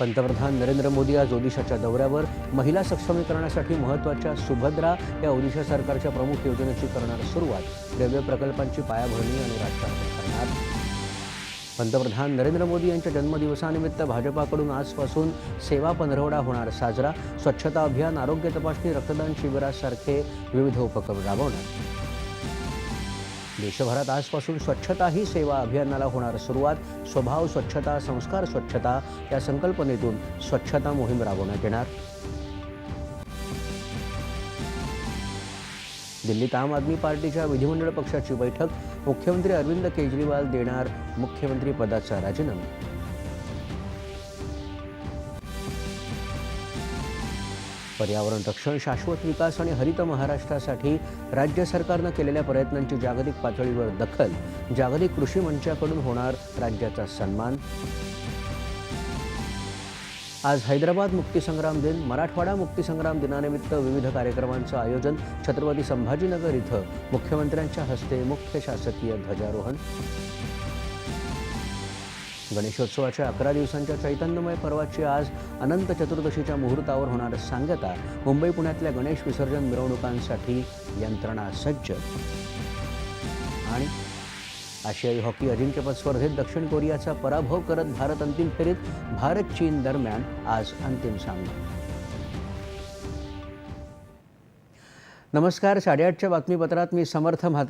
पंतप्रधान नरेंद्र मोदी आज ओदिशाच्या दौऱ्यावर. महिला सक्षमीकरणासाठी महत्त्वाच्या सुभद्रा या ओदिशा सरकारच्या प्रमुख योजनेची करणार सुरुवात. रेल्वे प्रकल्पांची पायाभरणी आणि राष्ट्रार्पण करणार. पंतप्रधान नरेंद्र मोदी यांच्या जन्मदिवसानिमित्त भाजपाकडून आजपासून सेवा पंधरवडा होणार साजरा. स्वच्छता अभियान, आरोग्य तपासणी, रक्तदान शिबिरासारखे विविध उपक्रम राबवणार. देशभरात आजपासून स्वच्छता ही सेवा अभियानाला होणार सुरुवात. स्वभाव स्वच्छता, संस्कार स्वच्छता या संकल्पनेतून स्वच्छता मोहीम राबवण्यात येणार. दिल्लीत आम आदमी पार्टीच्या विधिमंडळ पक्षाची बैठक. मुख्यमंत्री अरविंद केजरीवाल देणार मुख्यमंत्री पदाचा राजीनामा. पर्यावरण रक्षण, शाश्वत विकास आणि हरित महाराष्ट्रासाठी राज्य सरकारनं केलेल्या प्रयत्नांची जागतिक पातळीवर दखल. जागतिक कृषी मंचाकडून होणार राज्याचा सन्मान. आज हैदराबाद मुक्तीसंग्राम दिन. मराठवाडा मुक्तीसंग्राम दिनानिमित्त विविध कार्यक्रमांचं आयोजन. छत्रपती संभाजीनगर इथं मुख्यमंत्र्यांच्या हस्ते मुख्य शासकीय ध्वजारोहण. गणेशोत्सवाच्या 11 दिवसांच्या चैतन्यमय पर्वाची आज अनंत चतुर्दशीच्या मुहूर्तावर होणार सांगता. मुंबई पुण्यातल्या गणेश विसर्जन मिरवणुकांसाठी यंत्रणा सज्ज. आणि आशियाई हॉकी अजिंक्यपद स्पर्धेत दक्षिण कोरियाचा पराभव करत भारत अंतिम फेरीत. भारत चीन दरम्यान आज अंतिम सामना. नमस्कार. 8:30च्या बातमीपत्रात मी समर्थ म्हात्रे